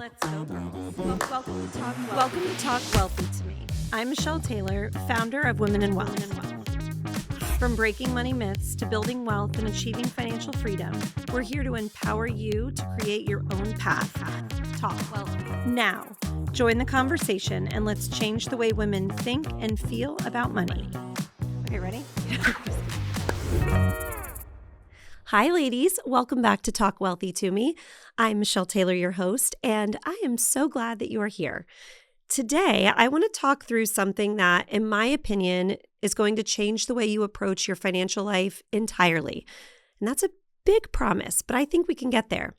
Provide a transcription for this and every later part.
Let's go, girls. Welcome to Talk Wealthy to Me. I'm Michelle Taylor, founder of Women in Wealth. From breaking money myths to building wealth and achieving financial freedom, we're here to empower you to create your own path. Talk Wealthy. Now, join the conversation and let's change the way women think and feel about money. Okay, ready? Hi, ladies. Welcome back to Talk Wealthy to Me. I'm Michelle Taylor, your host, and I am so glad that you are here. Today, I want to talk through something that, in my opinion, is going to change the way you approach your financial life entirely. And that's a big promise, but I think we can get there.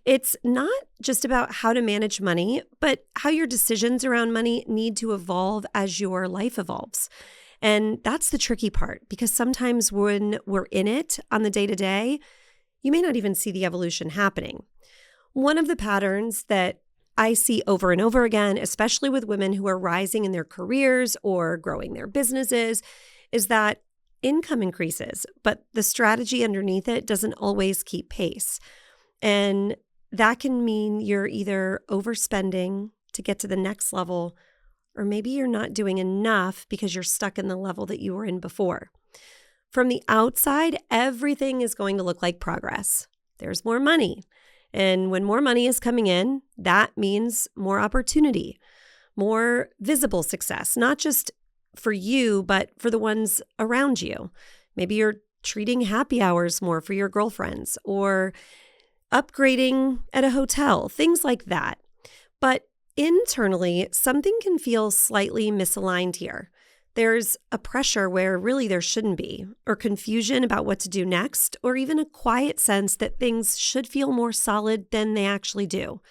It's not just about how to manage money, but how your decisions around money need to evolve as your life evolves. And that's the tricky part, because sometimes when we're in it on the day-to-day, you may not even see the evolution happening. One of the patterns that I see over and over again, especially with women who are rising in their careers or growing their businesses, is that income increases, but the strategy underneath it doesn't always keep pace. And that can mean you're either overspending to get to the next level, or maybe you're not doing enough because you're stuck in the level that you were in before. From the outside, everything is going to look like progress. There's more money. And when more money is coming in, that means more opportunity, more visible success, not just for you, but for the ones around you. Maybe you're treating happy hours more for your girlfriends or upgrading at a hotel, things like that. But internally, something can feel slightly misaligned here. There's a pressure where really there shouldn't be, or confusion about what to do next, or even a quiet sense that things should feel more solid than they actually do.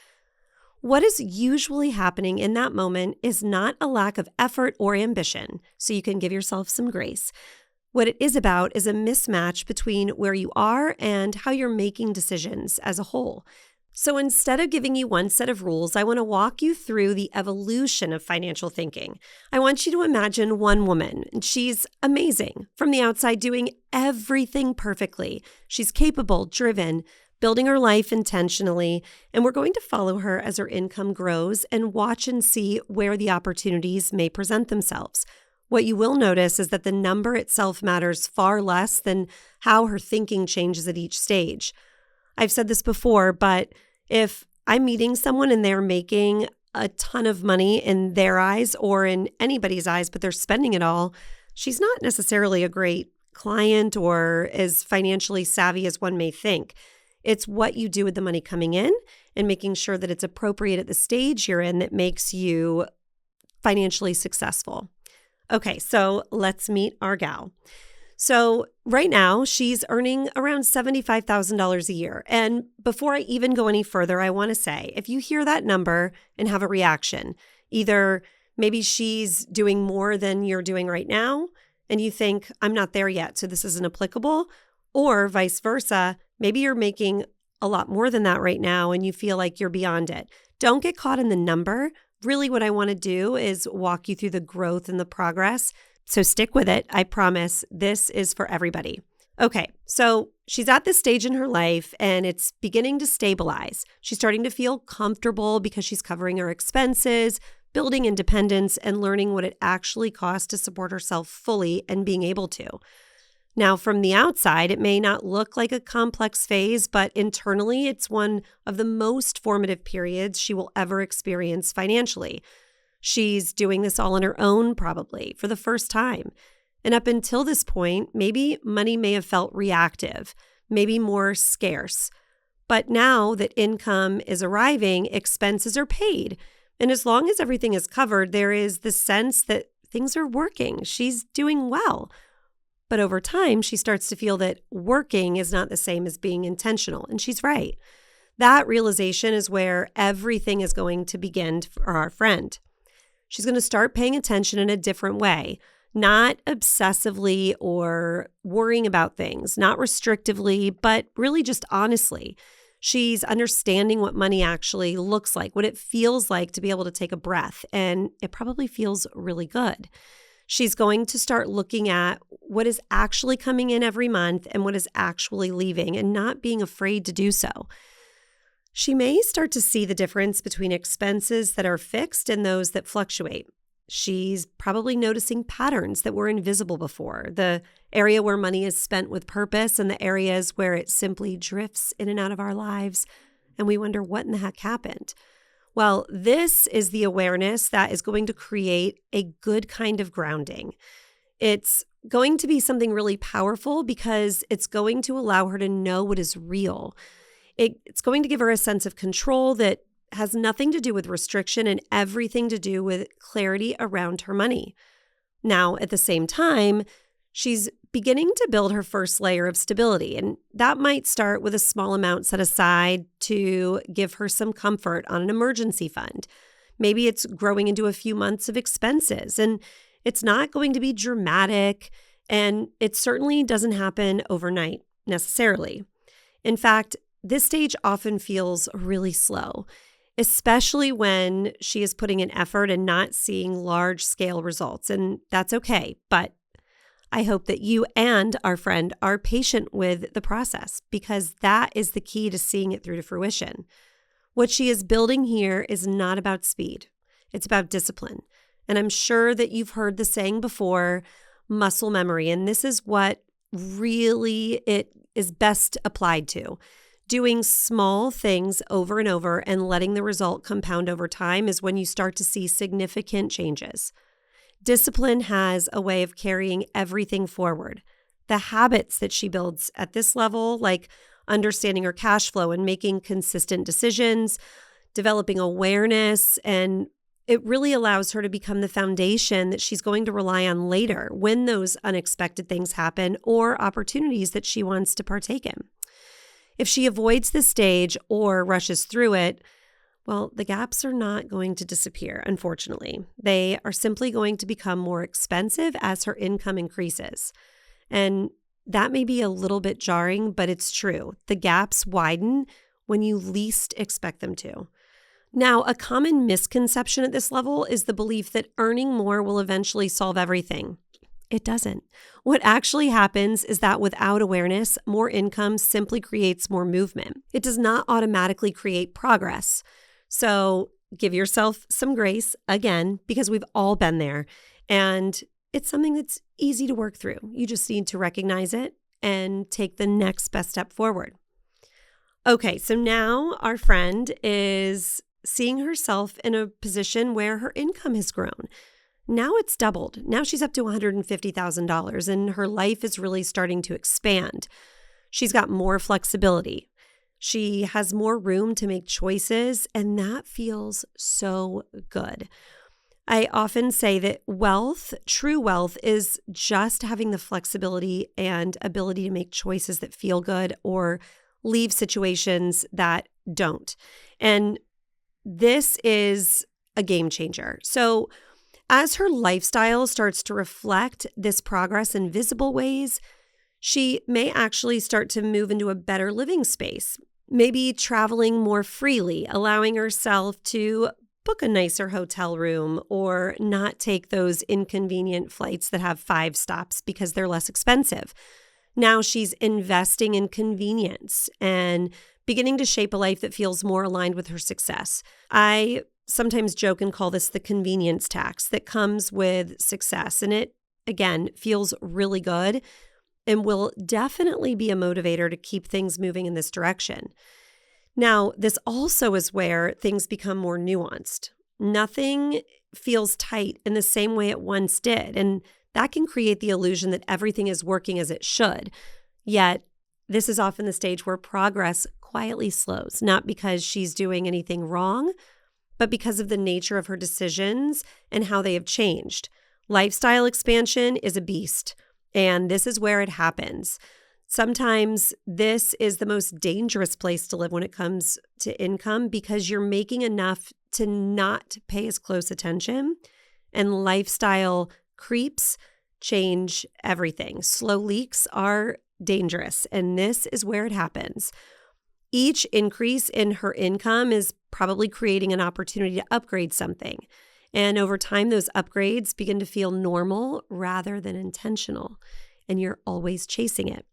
What is usually happening in that moment is not a lack of effort or ambition, so you can give yourself some grace. What it is about is a mismatch between where you are and how you're making decisions as a whole. So instead of giving you one set of rules, I want to walk you through the evolution of financial thinking. I want you to imagine one woman, and she's amazing from the outside, doing everything perfectly. She's capable, driven, building her life intentionally, and we're going to follow her as her income grows and watch and see where the opportunities may present themselves. What you will notice is that the number itself matters far less than how her thinking changes at each stage. I've said this before, but if I'm meeting someone and they're making a ton of money in their eyes or in anybody's eyes, but they're spending it all, she's not necessarily a great client or as financially savvy as one may think. It's what you do with the money coming in and making sure that it's appropriate at the stage you're in that makes you financially successful. Okay, so let's meet our gal. So right now, she's earning around $75,000 a year. And before I even go any further, I want to say, if you hear that number and have a reaction, either maybe she's doing more than you're doing right now, and you think, I'm not there yet, so this isn't applicable, or vice versa, maybe you're making a lot more than that right now, and you feel like you're beyond it. Don't get caught in the number. Really, what I want to do is walk you through the growth and the progress. So stick with it. I promise this is for everybody. Okay, so she's at this stage in her life and it's beginning to stabilize. She's starting to feel comfortable because she's covering her expenses, building independence, and learning what it actually costs to support herself fully and being able to. Now, from the outside, it may not look like a complex phase, but internally, it's one of the most formative periods she will ever experience financially. She's doing this all on her own, probably, for the first time. And up until this point, maybe money may have felt reactive, maybe more scarce. But now that income is arriving, expenses are paid. And as long as everything is covered, there is the sense that things are working. She's doing well. But over time, she starts to feel that working is not the same as being intentional. And she's right. That realization is where everything is going to begin for our friend. She's going to start paying attention in a different way, not obsessively or worrying about things, not restrictively, but really just honestly. She's understanding what money actually looks like, what it feels like to be able to take a breath, and it probably feels really good. She's going to start looking at what is actually coming in every month and what is actually leaving and not being afraid to do so. She may start to see the difference between expenses that are fixed and those that fluctuate. She's probably noticing patterns that were invisible before, the area where money is spent with purpose and the areas where it simply drifts in and out of our lives, and we wonder what in the heck happened. Well, this is the awareness that is going to create a good kind of grounding. It's going to be something really powerful because it's going to allow her to know what is real. It's going to give her a sense of control that has nothing to do with restriction and everything to do with clarity around her money. Now, at the same time, she's beginning to build her first layer of stability, and that might start with a small amount set aside to give her some comfort on an emergency fund. Maybe it's growing into a few months of expenses, and it's not going to be dramatic, and it certainly doesn't happen overnight necessarily. In fact, this stage often feels really slow, especially when she is putting in effort and not seeing large-scale results, and that's okay. But I hope that you and our friend are patient with the process because that is the key to seeing it through to fruition. What she is building here is not about speed. It's about discipline. And I'm sure that you've heard the saying before, muscle memory, and this is what really it is best applied to. Doing small things over and over and letting the result compound over time is when you start to see significant changes. Discipline has a way of carrying everything forward. The habits that she builds at this level, like understanding her cash flow and making consistent decisions, developing awareness, and it really allows her to become the foundation that she's going to rely on later when those unexpected things happen or opportunities that she wants to partake in. If she avoids this stage or rushes through it, well, the gaps are not going to disappear, unfortunately. They are simply going to become more expensive as her income increases. And that may be a little bit jarring, but it's true. The gaps widen when you least expect them to. Now, a common misconception at this level is the belief that earning more will eventually solve everything. It doesn't. What actually happens is that without awareness, more income simply creates more movement. It does not automatically create progress. So give yourself some grace, again, because we've all been there. And it's something that's easy to work through. You just need to recognize it and take the next best step forward. Okay, so now our friend is seeing herself in a position where her income has grown. Now it's doubled. Now she's up to $150,000 and her life is really starting to expand. She's got more flexibility. She has more room to make choices, and that feels so good. I often say that wealth, true wealth, is just having the flexibility and ability to make choices that feel good or leave situations that don't. And this is a game changer. So as her lifestyle starts to reflect this progress in visible ways, she may actually start to move into a better living space, maybe traveling more freely, allowing herself to book a nicer hotel room or not take those inconvenient flights that have 5 stops because they're less expensive. Now she's investing in convenience and beginning to shape a life that feels more aligned with her success. I sometimes joke and call this the convenience tax that comes with success. And it, again, feels really good and will definitely be a motivator to keep things moving in this direction. Now, this also is where things become more nuanced. Nothing feels tight in the same way it once did, and that can create the illusion that everything is working as it should. Yet, this is often the stage where progress quietly slows, not because she's doing anything wrong, but because of the nature of her decisions and how they have changed. Lifestyle expansion is a beast, and this is where it happens. Sometimes this is the most dangerous place to live when it comes to income because you're making enough to not pay as close attention, and lifestyle creeps change everything. Slow leaks are dangerous, and this is where it happens. Each increase in her income is probably creating an opportunity to upgrade something. And over time, those upgrades begin to feel normal rather than intentional, and you're always chasing it.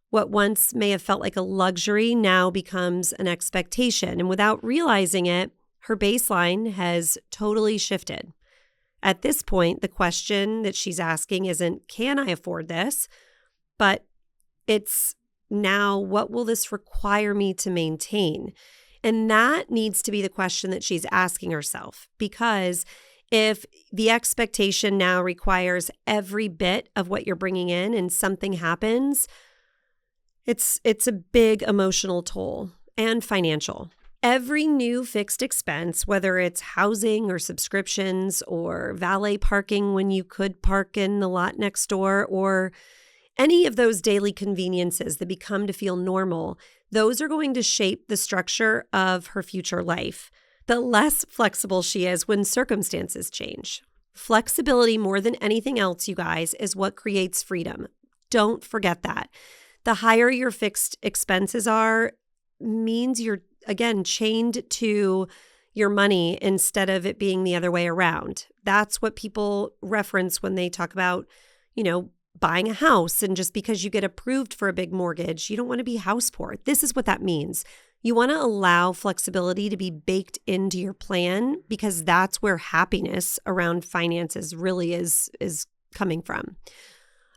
What once may have felt like a luxury now becomes an expectation. And without realizing it, her baseline has totally shifted. At this point, the question that she's asking isn't, can I afford this? But it's now, what will this require me to maintain? And that needs to be the question that she's asking herself, because if the expectation now requires every bit of what you're bringing in and something happens, it's a big emotional toll and financial. Every new fixed expense, whether it's housing or subscriptions or valet parking when you could park in the lot next door, or any of those daily conveniences that become to feel normal, those are going to shape the structure of her future life. The less flexible she is when circumstances change. Flexibility, more than anything else, you guys, is what creates freedom. Don't forget that. The higher your fixed expenses are, means you're, again, chained to your money instead of it being the other way around. That's what people reference when they talk about, buying a house. And just because you get approved for a big mortgage, you don't want to be house poor. This is what that means. You want to allow flexibility to be baked into your plan, because that's where happiness around finances really is coming from.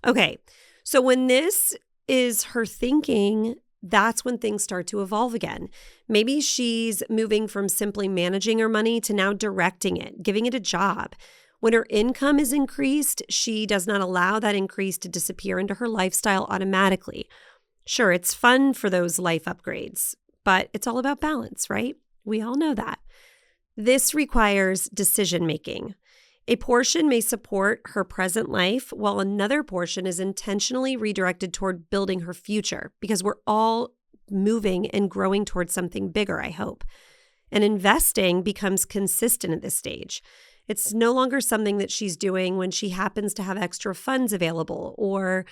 Okay, so when this is her thinking, that's when things start to evolve again. Maybe she's moving from simply managing her money to now directing it, giving it a job. When her income is increased, she does not allow that increase to disappear into her lifestyle automatically. Sure, it's fun for those life upgrades, but it's all about balance, right? We all know that. This requires decision making. A portion may support her present life, while another portion is intentionally redirected toward building her future, because we're all moving and growing towards something bigger, I hope. And investing becomes consistent at this stage. It's no longer something that she's doing when she happens to have extra funds available or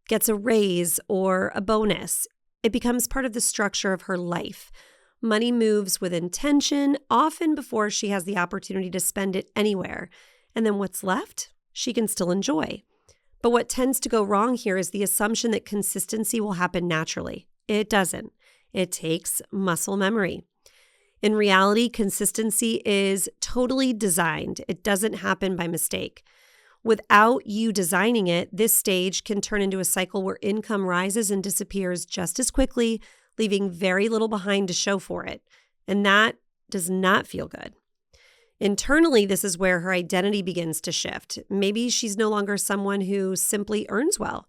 gets a raise or a bonus. It becomes part of the structure of her life. Money moves with intention, often before she has the opportunity to spend it anywhere. And then what's left, she can still enjoy. But what tends to go wrong here is the assumption that consistency will happen naturally. It doesn't. It takes muscle memory. In reality, consistency is totally designed. It doesn't happen by mistake. Without you designing it, this stage can turn into a cycle where income rises and disappears just as quickly, leaving very little behind to show for it. And that does not feel good. Internally, this is where her identity begins to shift. Maybe she's no longer someone who simply earns well.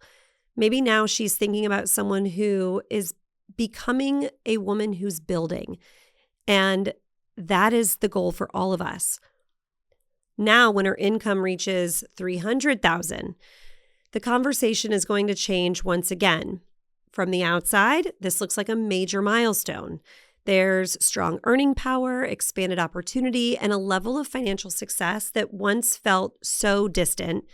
Maybe now she's thinking about someone who is becoming a woman who's building. And that is the goal for all of us. Now, when her income reaches $300,000, the conversation is going to change once again. From the outside, this looks like a major milestone. There's strong earning power, expanded opportunity, and a level of financial success that once felt so distant.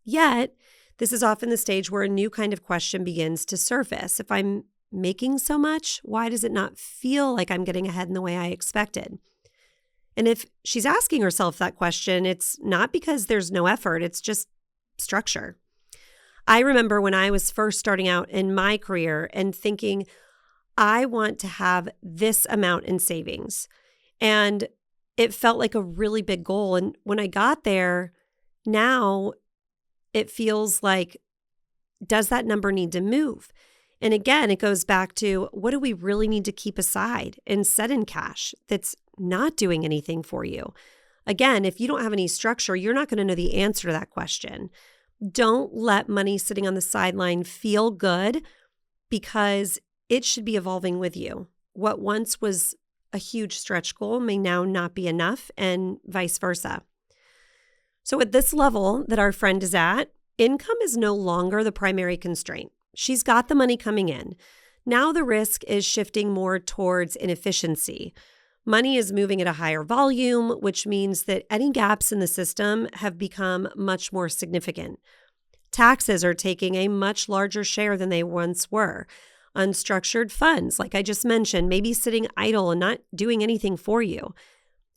Yet, this is often the stage where a new kind of question begins to surface. If I'm making so much, why does it not feel like I'm getting ahead in the way I expected? And if she's asking herself that question, it's not because there's no effort, it's just structure. I remember when I was first starting out in my career and thinking, I want to have this amount in savings. And it felt like a really big goal. And when I got there, now it feels like, does that number need to move? And again, it goes back to, what do we really need to keep aside and set in cash that's not doing anything for you? Again, if you don't have any structure, you're not going to know the answer to that question. Don't let money sitting on the sideline feel good, because it should be evolving with you. What once was a huge stretch goal may now not be enough, and vice versa. So at this level that our friend is at, income is no longer the primary constraint. She's got the money coming in. Now the risk is shifting more towards inefficiency. Money is moving at a higher volume, which means that any gaps in the system have become much more significant. Taxes are taking a much larger share than they once were. Unstructured funds, like I just mentioned, maybe sitting idle and not doing anything for you.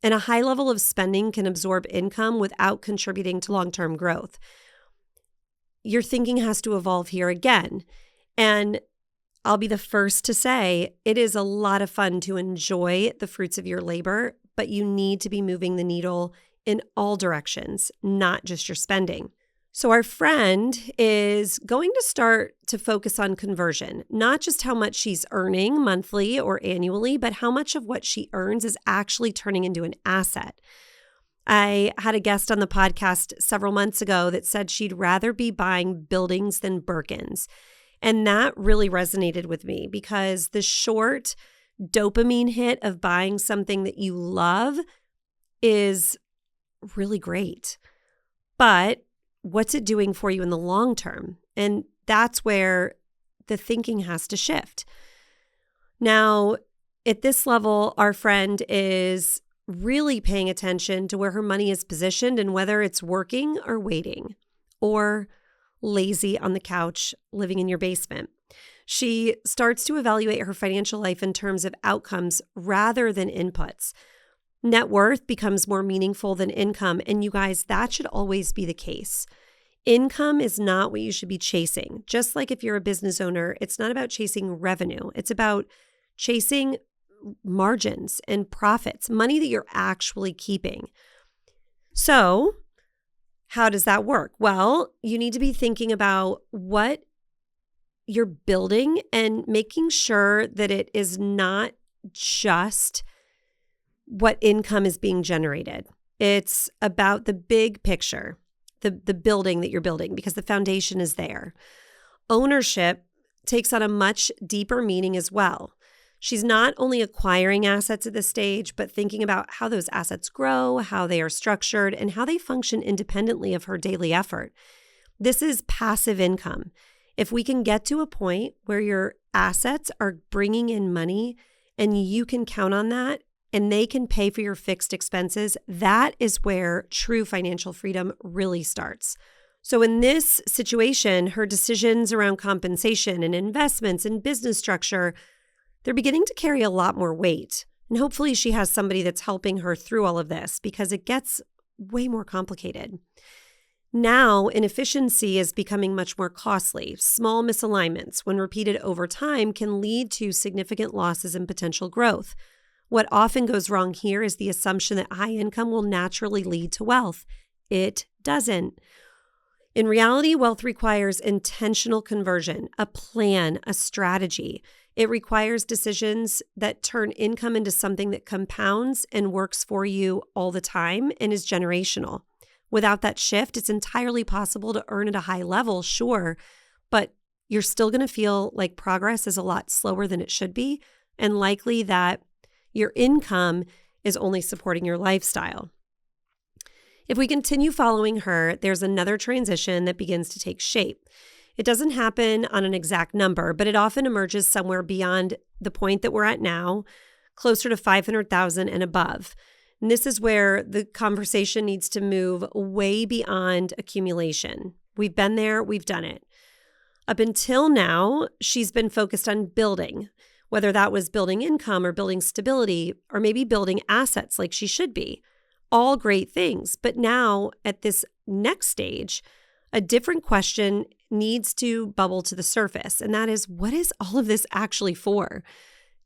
And a high level of spending can absorb income without contributing to long-term growth. Your thinking has to evolve here again. And I'll be the first to say it is a lot of fun to enjoy the fruits of your labor, but you need to be moving the needle in all directions, not just your spending. So our friend is going to start to focus on conversion, not just how much she's earning monthly or annually, but how much of what she earns is actually turning into an asset. I had a guest on the podcast several months ago that said she'd rather be buying buildings than Birkins. And that really resonated with me because the short dopamine hit of buying something that you love is really great. But what's it doing for you in the long term? And that's where the thinking has to shift. Now, at this level, our friend is really paying attention to where her money is positioned and whether it's working or waiting or lazy on the couch living in your basement. She starts to evaluate her financial life in terms of outcomes rather than inputs. Net worth becomes more meaningful than income, and you guys, that should always be the case. Income is not what you should be chasing. Just like if you're a business owner, it's not about chasing revenue. It's about chasing margins and profits, money that you're actually keeping. So, how does that work? Well, you need to be thinking about what you're building and making sure that it is not just what income is being generated. It's about the big picture, the building that you're building, because the foundation is there. Ownership takes on a much deeper meaning as well. She's not only acquiring assets at this stage, but thinking about how those assets grow, how they are structured, and how they function independently of her daily effort. This is passive income. If we can get to a point where your assets are bringing in money and you can count on that and they can pay for your fixed expenses, that is where true financial freedom really starts. So in this situation, her decisions around compensation and investments and business structure, they're beginning to carry a lot more weight. And hopefully she has somebody that's helping her through all of this because it gets way more complicated. Now, inefficiency is becoming much more costly. Small misalignments, when repeated over time, can lead to significant losses in potential growth. What often goes wrong here is the assumption that high income will naturally lead to wealth. It doesn't. In reality, wealth requires intentional conversion, a plan, a strategy. It requires decisions that turn income into something that compounds and works for you all the time and is generational. Without that shift, it's entirely possible to earn at a high level, sure, but you're still going to feel like progress is a lot slower than it should be, and likely that your income is only supporting your lifestyle. If we continue following her, there's another transition that begins to take shape. It doesn't happen on an exact number, but it often emerges somewhere beyond the point that we're at now, closer to 500,000 and above. And this is where the conversation needs to move way beyond accumulation. We've been there, we've done it. Up until now, she's been focused on building, whether that was building income or building stability or maybe building assets like she should be. All great things. But now at this next stage, a different question needs to bubble to the surface. And that is, what is all of this actually for?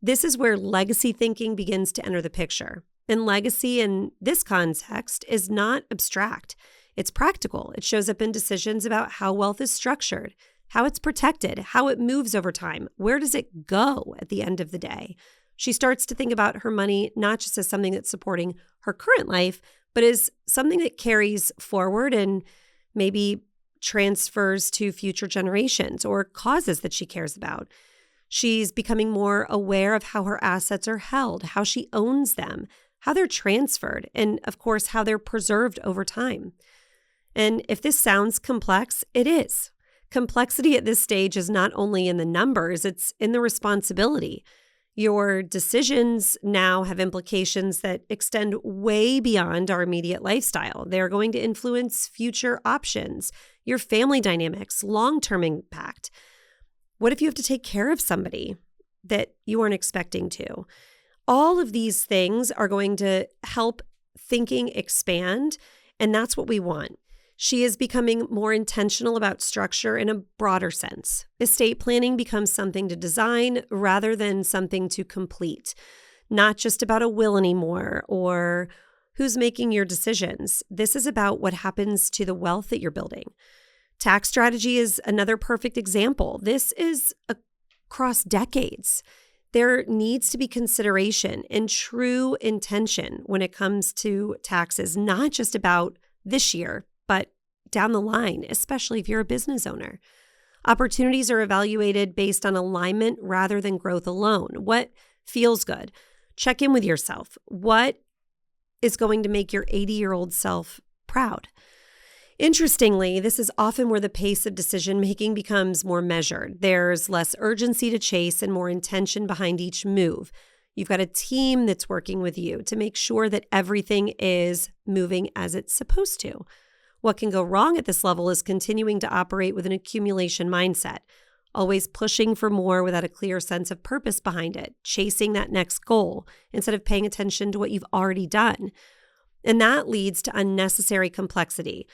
This is where legacy thinking begins to enter the picture. And legacy in this context is not abstract. It's practical. It shows up in decisions about how wealth is structured, how it's protected, how it moves over time. Where does it go at the end of the day? She starts to think about her money not just as something that's supporting her current life, but as something that carries forward and maybe transfers to future generations or causes that she cares about. She's becoming more aware of how her assets are held, how she owns them, how they're transferred, and of course, how they're preserved over time. And if this sounds complex, it is. Complexity at this stage is not only in the numbers, it's in the responsibility. Your decisions now have implications that extend way beyond our immediate lifestyle. They're going to influence future options, your family dynamics, long-term impact. What if you have to take care of somebody that you weren't expecting to? All of these things are going to help thinking expand, and that's what we want. She is becoming more intentional about structure in a broader sense. Estate planning becomes something to design rather than something to complete. Not just about a will anymore or who's making your decisions. This is about what happens to the wealth that you're building. Tax strategy is another perfect example. This is across decades. There needs to be consideration and true intention when it comes to taxes, not just about this year, but down the line, especially if you're a business owner. Opportunities are evaluated based on alignment rather than growth alone. What feels good? Check in with yourself. What is going to make your 80-year-old self proud? Interestingly, this is often where the pace of decision-making becomes more measured. There's less urgency to chase and more intention behind each move. You've got a team that's working with you to make sure that everything is moving as it's supposed to. What can go wrong at this level is continuing to operate with an accumulation mindset, always pushing for more without a clear sense of purpose behind it, chasing that next goal instead of paying attention to what you've already done. And that leads to unnecessary complexity.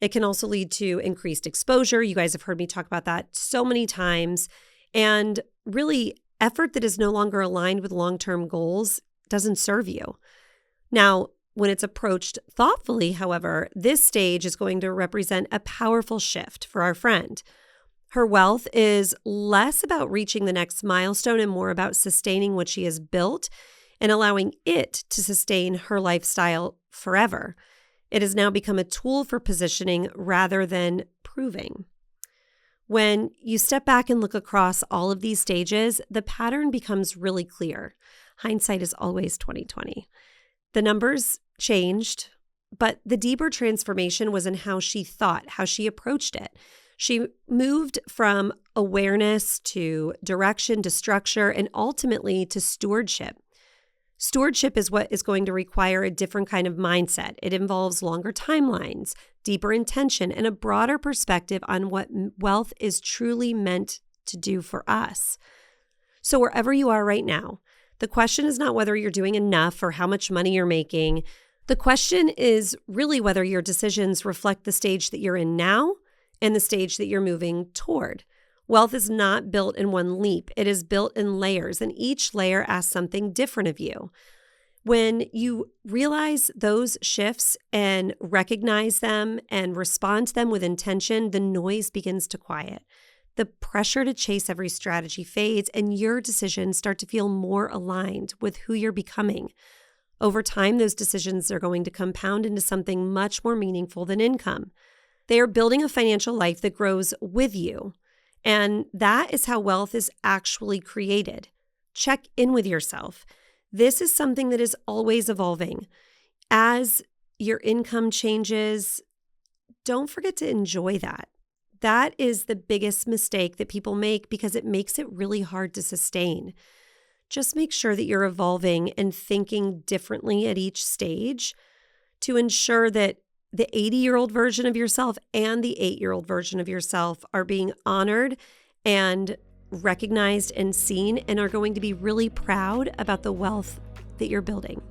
It can also lead to increased exposure. You guys have heard me talk about that so many times. And really, effort that is no longer aligned with long-term goals doesn't serve you. Now, when it's approached thoughtfully, however, this stage is going to represent a powerful shift for our friend. Her wealth is less about reaching the next milestone and more about sustaining what she has built and allowing it to sustain her lifestyle forever. It has now become a tool for positioning rather than proving. When you step back and look across all of these stages, the pattern becomes really clear. Hindsight is always 20/20. The numbers changed, but the deeper transformation was in how she thought, how she approached it. She moved from awareness to direction to structure and ultimately to stewardship. Stewardship is what is going to require a different kind of mindset. It involves longer timelines, deeper intention, and a broader perspective on what wealth is truly meant to do for us. So wherever you are right now, the question is not whether you're doing enough or how much money you're making. The question is really whether your decisions reflect the stage that you're in now and the stage that you're moving toward. Wealth is not built in one leap. It is built in layers, and each layer asks something different of you. When you realize those shifts and recognize them and respond to them with intention, the noise begins to quiet. The pressure to chase every strategy fades, and your decisions start to feel more aligned with who you're becoming. Over time, those decisions are going to compound into something much more meaningful than income. They are building a financial life that grows with you. And that is how wealth is actually created. Check in with yourself. This is something that is always evolving. As your income changes, don't forget to enjoy that. That is the biggest mistake that people make because it makes it really hard to sustain. Just make sure that you're evolving and thinking differently at each stage to ensure that the 80-year-old version of yourself and the 8-year-old version of yourself are being honored and recognized and seen and are going to be really proud about the wealth that you're building.